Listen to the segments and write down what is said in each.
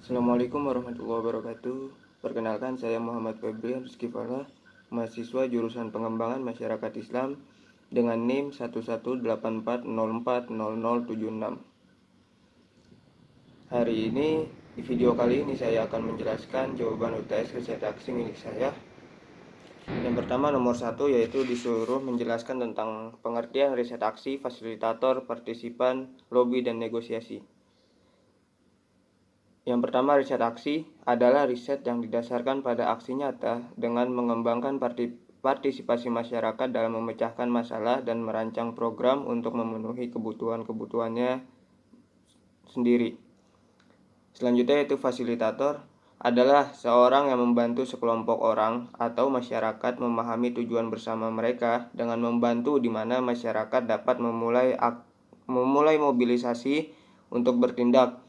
Assalamualaikum warahmatullahi wabarakatuh. Perkenalkan, saya Muhammad Febrian Rizky Fala, mahasiswa jurusan Pengembangan Masyarakat Islam dengan NIM 11840400076. Hari ini, di video kali ini saya akan menjelaskan jawaban UTS redaksi milik saya. Yang pertama, nomor 1, yaitu disuruh menjelaskan tentang pengertian riset aksi, fasilitator, partisipan, lobi, dan negosiasi. Yang pertama, riset aksi adalah riset yang didasarkan pada aksi nyata dengan mengembangkan partisipasi masyarakat dalam memecahkan masalah dan merancang program untuk memenuhi kebutuhan-kebutuhannya sendiri. Selanjutnya, yaitu fasilitator adalah seorang yang membantu sekelompok orang atau masyarakat memahami tujuan bersama mereka dengan membantu di mana masyarakat dapat memulai mobilisasi untuk bertindak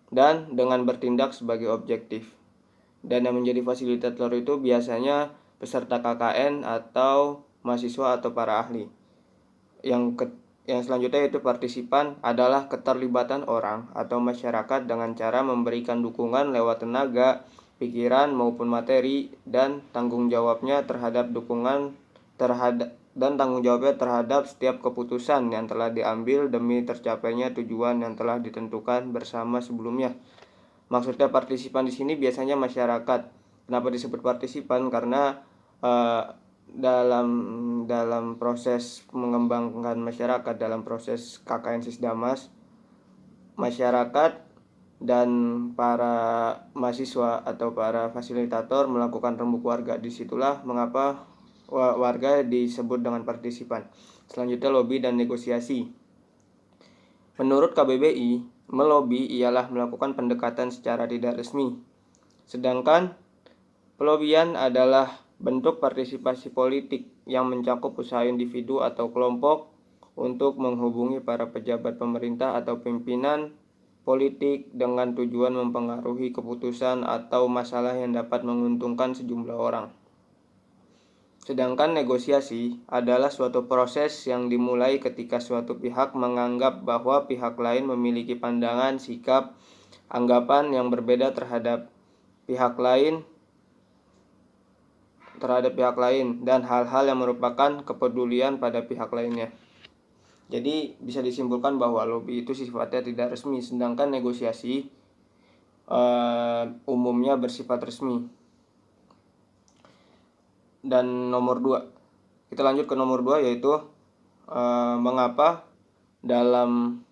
dan dengan bertindak sebagai objektif. Dan yang menjadi fasilitator itu biasanya peserta KKN atau mahasiswa atau para ahli. Yang selanjutnya yaitu partisipan adalah keterlibatan orang atau masyarakat dengan cara memberikan dukungan lewat tenaga, pikiran maupun materi dan tanggung jawabnya terhadap setiap keputusan yang telah diambil demi tercapainya tujuan yang telah ditentukan bersama sebelumnya. Maksudnya partisipan di sini biasanya masyarakat. Kenapa disebut partisipan? Karena dalam proses mengembangkan masyarakat, dalam proses KKN Sisdamas, masyarakat dan para mahasiswa atau para fasilitator melakukan rembuk warga. Disitulah mengapa warga disebut dengan partisipan. Selanjutnya, lobi dan negosiasi. Menurut KBBI, melobi ialah melakukan pendekatan secara tidak resmi. Sedangkan pelobian adalah bentuk partisipasi politik yang mencakup usaha individu atau kelompok untuk menghubungi para pejabat pemerintah atau pimpinan politik dengan tujuan mempengaruhi keputusan atau masalah yang dapat menguntungkan sejumlah orang. Sedangkan negosiasi adalah suatu proses yang dimulai ketika suatu pihak menganggap bahwa pihak lain memiliki pandangan, sikap, anggapan yang berbeda terhadap pihak lain dan hal-hal yang merupakan kepedulian pada pihak lainnya. Jadi bisa disimpulkan bahwa lobby itu sifatnya tidak resmi, sedangkan negosiasi umumnya bersifat resmi. Dan nomor 2, kita lanjut ke nomor 2, yaitu mengapa dalam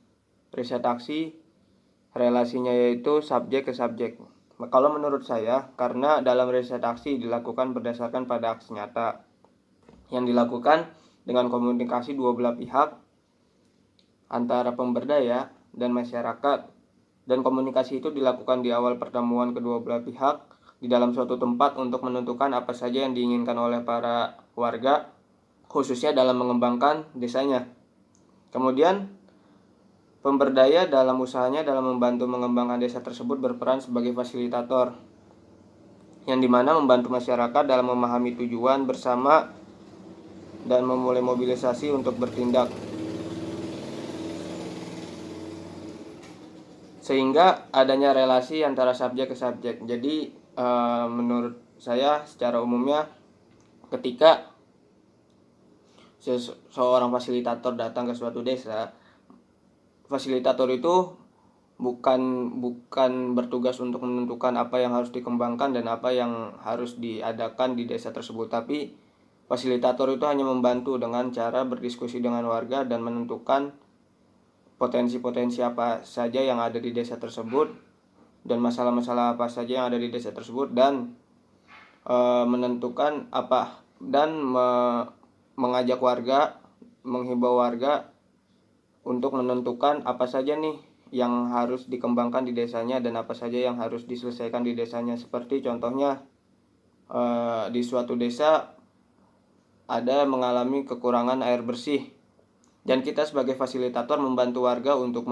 riset aksi relasinya yaitu subjek ke subjek. Kalau menurut saya, karena dalam riset aksi dilakukan berdasarkan pada aksi nyata yang dilakukan dengan komunikasi dua belah pihak antara pemberdaya dan masyarakat, dan komunikasi itu dilakukan di awal pertemuan kedua belah pihak di dalam suatu tempat untuk menentukan apa saja yang diinginkan oleh para warga, khususnya dalam mengembangkan desanya. Kemudian pemberdaya dalam usahanya dalam membantu mengembangkan desa tersebut berperan sebagai fasilitator, yang dimana membantu masyarakat dalam memahami tujuan bersama dan memulai mobilisasi untuk bertindak. Sehingga adanya relasi antara subjek ke subjek. Jadi menurut saya secara umumnya ketika seorang fasilitator datang ke suatu desa, fasilitator itu bukan bertugas untuk menentukan apa yang harus dikembangkan dan apa yang harus diadakan di desa tersebut, tapi fasilitator itu hanya membantu dengan cara berdiskusi dengan warga dan menentukan potensi-potensi apa saja yang ada di desa tersebut dan masalah-masalah apa saja yang ada di desa tersebut, dan menentukan apa dan mengajak warga, menghimbau warga untuk menentukan apa saja nih yang harus dikembangkan di desanya dan apa saja yang harus diselesaikan di desanya. Seperti contohnya di suatu desa ada mengalami kekurangan air bersih, dan kita sebagai fasilitator membantu warga untuk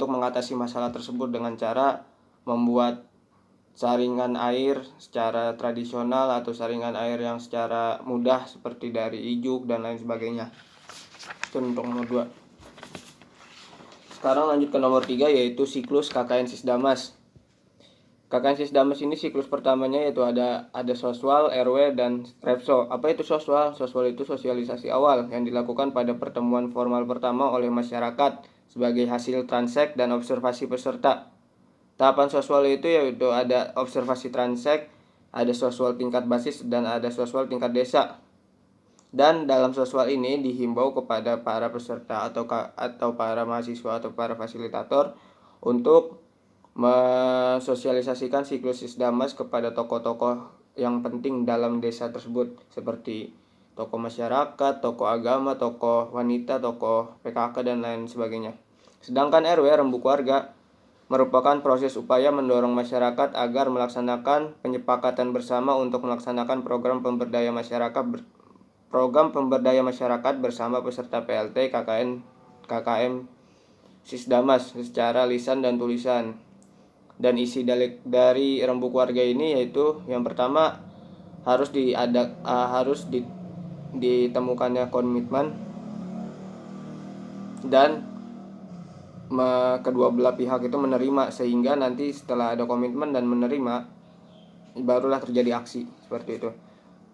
mengatasi masalah tersebut dengan cara membuat saringan air secara tradisional atau saringan air yang secara mudah seperti dari ijuk dan lain sebagainya. Itu untuk nomor 2. Sekarang lanjut ke nomor 3, yaitu siklus KKN Sisdamas. KKN Sisdamas ini siklus pertamanya yaitu ada soswal, RW, dan repso. Apa itu soswal? Soswal itu sosialisasi awal yang dilakukan pada pertemuan formal pertama oleh masyarakat sebagai hasil transek dan observasi peserta. Tahapan soswal itu yaitu ada observasi transek, ada soswal tingkat basis, dan ada soswal tingkat desa. Dan dalam soswal ini dihimbau kepada para peserta atau para mahasiswa atau para fasilitator untuk mensosialisasikan siklus Sisdamas kepada tokoh-tokoh yang penting dalam desa tersebut, seperti tokoh masyarakat, tokoh agama, tokoh wanita, tokoh PKK, dan lain sebagainya. Sedangkan RW, rembuk warga, merupakan proses upaya mendorong masyarakat agar melaksanakan penyepakatan bersama untuk melaksanakan program pemberdaya masyarakat bersama peserta PLT KKM Sisdamas secara lisan dan tulisan. Dan isi dari rembuk warga ini yaitu yang pertama harus ditemukannya komitmen dan kedua belah pihak itu menerima, sehingga nanti setelah ada komitmen dan menerima barulah terjadi aksi seperti itu.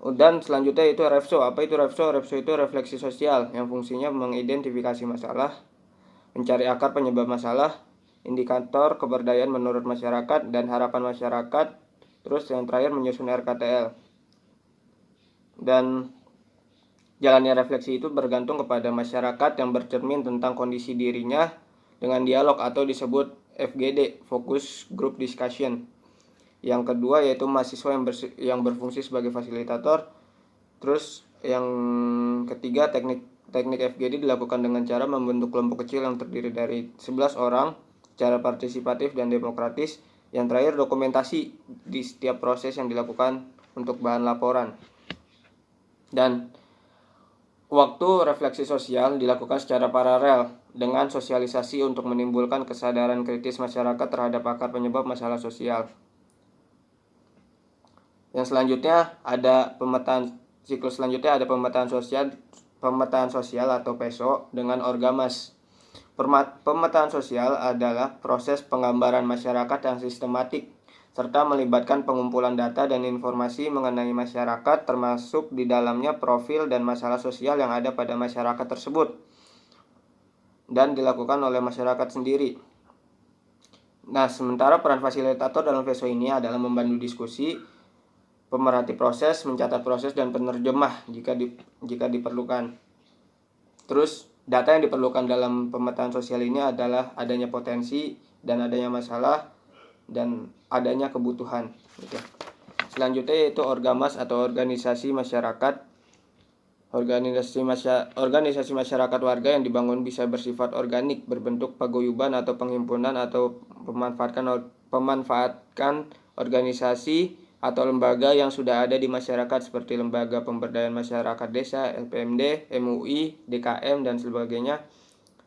Dan selanjutnya itu refso. Apa itu refso? Refso itu refleksi sosial yang fungsinya mengidentifikasi masalah, mencari akar penyebab masalah, indikator keberdayaan menurut masyarakat dan harapan masyarakat. Terus yang terakhir menyusun RKTL. Dan jalannya refleksi itu bergantung kepada masyarakat yang bercermin tentang kondisi dirinya dengan dialog atau disebut FGD, Focus Group Discussion. Yang kedua yaitu mahasiswa yang berfungsi sebagai fasilitator. Terus yang ketiga teknik FGD dilakukan dengan cara membentuk kelompok kecil yang terdiri dari 11 orang secara partisipatif dan demokratis. Yang terakhir dokumentasi di setiap proses yang dilakukan untuk bahan laporan. Dan waktu refleksi sosial dilakukan secara paralel dengan sosialisasi untuk menimbulkan kesadaran kritis masyarakat terhadap akar penyebab masalah sosial. Yang selanjutnya ada siklus selanjutnya ada pemetaan sosial atau PESO dengan orgamas. Pemetaan sosial adalah proses penggambaran masyarakat yang sistematik serta melibatkan pengumpulan data dan informasi mengenai masyarakat, termasuk di dalamnya profil dan masalah sosial yang ada pada masyarakat tersebut dan dilakukan oleh masyarakat sendiri. Nah, sementara peran fasilitator dalam PESO ini adalah membantu diskusi, pemerhati proses, mencatat proses, dan penerjemah jika diperlukan. Terus data yang diperlukan dalam pemetaan sosial ini adalah adanya potensi dan adanya masalah dan adanya kebutuhan. Gitu. Selanjutnya yaitu orgamas atau organisasi masyarakat. Organisasi masyarakat warga yang dibangun bisa bersifat organik, berbentuk paguyuban atau penghimpunan, atau pemanfaatkan organisasi atau lembaga yang sudah ada di masyarakat seperti Lembaga Pemberdayaan Masyarakat Desa, LPMD, MUI, DKM, dan sebagainya.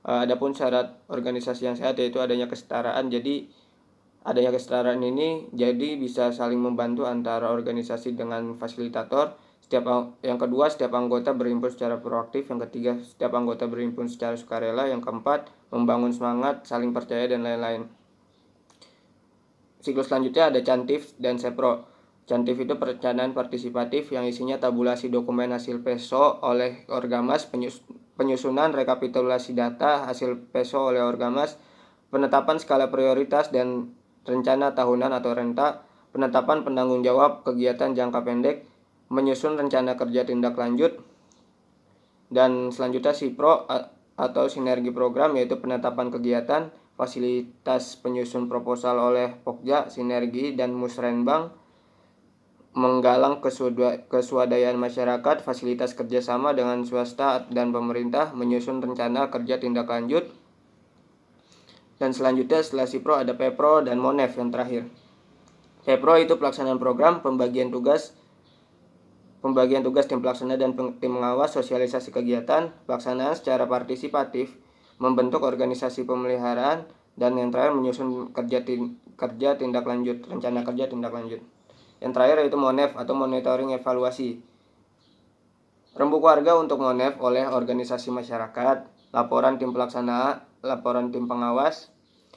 Adapun syarat organisasi yang sehat yaitu adanya kesetaraan. Jadi adanya kesetaraan ini jadi bisa saling membantu antara organisasi dengan fasilitator. Yang kedua, setiap anggota berhimpun secara proaktif. Yang ketiga, setiap anggota berhimpun secara sukarela. Yang keempat, membangun semangat, saling percaya, dan lain-lain. Siklus selanjutnya ada Cantif dan Sepro. Cantif itu perencanaan partisipatif yang isinya tabulasi dokumen hasil PESO oleh Orgamas, penyusunan rekapitulasi data hasil PESO oleh Orgamas, penetapan skala prioritas dan rencana tahunan atau renta, penetapan penanggung jawab kegiatan jangka pendek, menyusun rencana kerja tindak lanjut, dan selanjutnya SIPRO atau sinergi program, yaitu penetapan kegiatan, fasilitas penyusun proposal oleh Pokja, Sinergi, dan Musrenbang, menggalang keswadayaan masyarakat, fasilitas kerjasama dengan swasta dan pemerintah, menyusun rencana kerja tindak lanjut. Dan selanjutnya setelah SIPRO ada PEPRO dan MONEF yang terakhir. PEPRO itu pelaksanaan program, pembagian tugas tim pelaksana dan tim pengawas, sosialisasi kegiatan, pelaksanaan secara partisipatif, membentuk organisasi pemeliharaan, dan yang terakhir menyusun kerja tindak lanjut, rencana kerja tindak lanjut. Yang terakhir yaitu MONEF atau monitoring evaluasi. Rembuk warga untuk MONEF oleh organisasi masyarakat, laporan tim pelaksana laporan tim pengawas,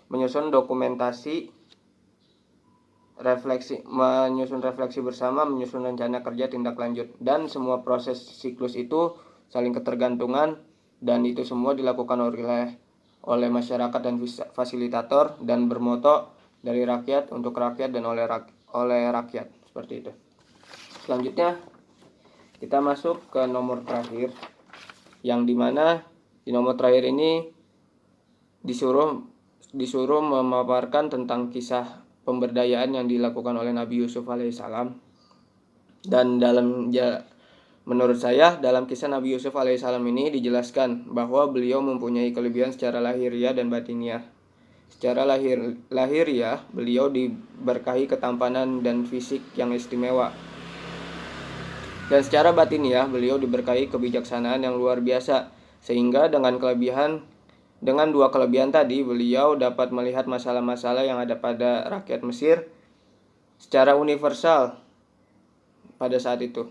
menyusun dokumentasi, menyusun refleksi bersama, menyusun rencana kerja tindak lanjut, dan semua proses siklus itu saling ketergantungan, dan itu semua dilakukan oleh masyarakat dan fasilitator, dan bermoto dari rakyat untuk rakyat dan oleh rakyat, seperti itu. Selanjutnya kita masuk ke nomor terakhir, yang dimana di nomor terakhir ini disuruh memaparkan tentang kisah pemberdayaan yang dilakukan oleh Nabi Yusuf alaihissalam. Dan menurut saya dalam kisah Nabi Yusuf alaihissalam ini dijelaskan bahwa beliau mempunyai kelebihan secara lahiriah dan batiniah. Secara lahiriah beliau diberkahi ketampanan dan fisik yang istimewa. Dan secara batiniah beliau diberkahi kebijaksanaan yang luar biasa, sehingga dengan dua kelebihan tadi beliau dapat melihat masalah-masalah yang ada pada rakyat Mesir secara universal pada saat itu.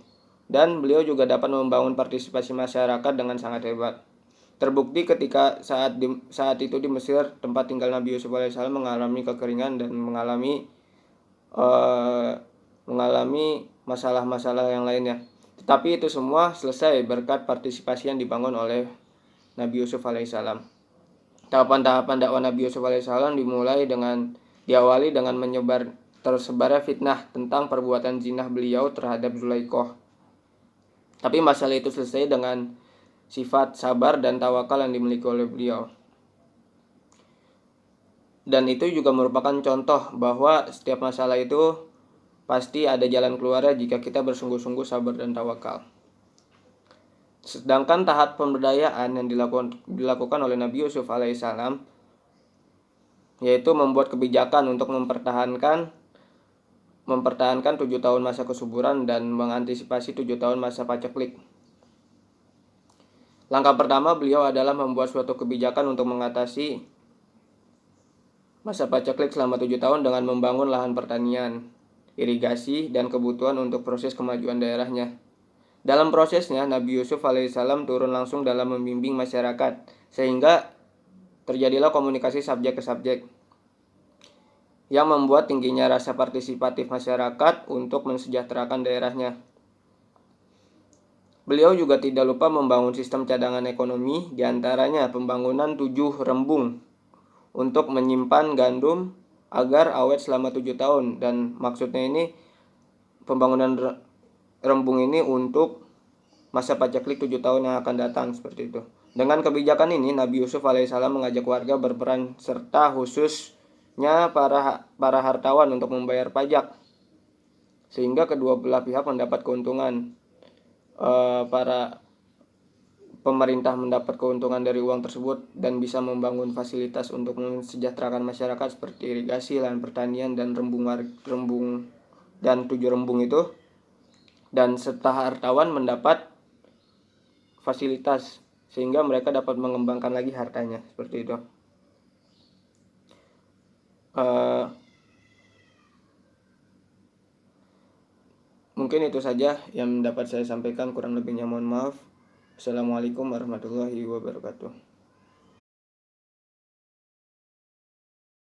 Dan beliau juga dapat membangun partisipasi masyarakat dengan sangat hebat. Terbukti ketika saat itu di Mesir, tempat tinggal Nabi Yusuf alaihissalam mengalami kekeringan dan mengalami masalah-masalah yang lainnya. Tetapi itu semua selesai berkat partisipasi yang dibangun oleh Nabi Yusuf alaihissalam. Tahapan-tahapan dakwah Nabi Yusuf alaihissalam diawali dengan tersebarnya fitnah tentang perbuatan zina beliau terhadap Zulaikhoh. Tapi masalah itu selesai dengan sifat sabar dan tawakal yang dimiliki oleh beliau. Dan itu juga merupakan contoh bahwa setiap masalah itu pasti ada jalan keluarnya jika kita bersungguh-sungguh sabar dan tawakal. Sedangkan tahap pemberdayaan yang dilakukan oleh Nabi Yusuf alaihissalam yaitu membuat kebijakan untuk mempertahankan 7 tahun masa kesuburan dan mengantisipasi 7 tahun masa paceklik. Langkah pertama beliau adalah membuat suatu kebijakan untuk mengatasi masa paceklik selama 7 tahun dengan membangun lahan pertanian, irigasi, dan kebutuhan untuk proses kemajuan daerahnya. Dalam prosesnya, Nabi Yusuf alaihissalam turun langsung dalam membimbing masyarakat, sehingga terjadilah komunikasi subjek ke subjek, yang membuat tingginya rasa partisipatif masyarakat untuk mensejahterakan daerahnya. Beliau juga tidak lupa membangun sistem cadangan ekonomi, diantaranya pembangunan 7 rembung untuk menyimpan gandum agar awet selama 7 tahun. Dan maksudnya ini pembangunan rembung ini untuk masa paceklik 7 tahun yang akan datang, seperti itu. Dengan kebijakan ini Nabi Yusuf alaihissalam mengajak warga berperan serta, khususnya para hartawan, untuk membayar pajak, sehingga kedua belah pihak mendapat keuntungan. Para pemerintah mendapat keuntungan dari uang tersebut dan bisa membangun fasilitas untuk mensejahterakan masyarakat seperti irigasi, lahan pertanian, dan rembung dan 7 rembung itu. Dan serta hartawan mendapat fasilitas sehingga mereka dapat mengembangkan lagi hartanya, seperti itu. Mungkin itu saja yang dapat saya sampaikan, kurang lebihnya mohon maaf. Assalamualaikum warahmatullahi wabarakatuh.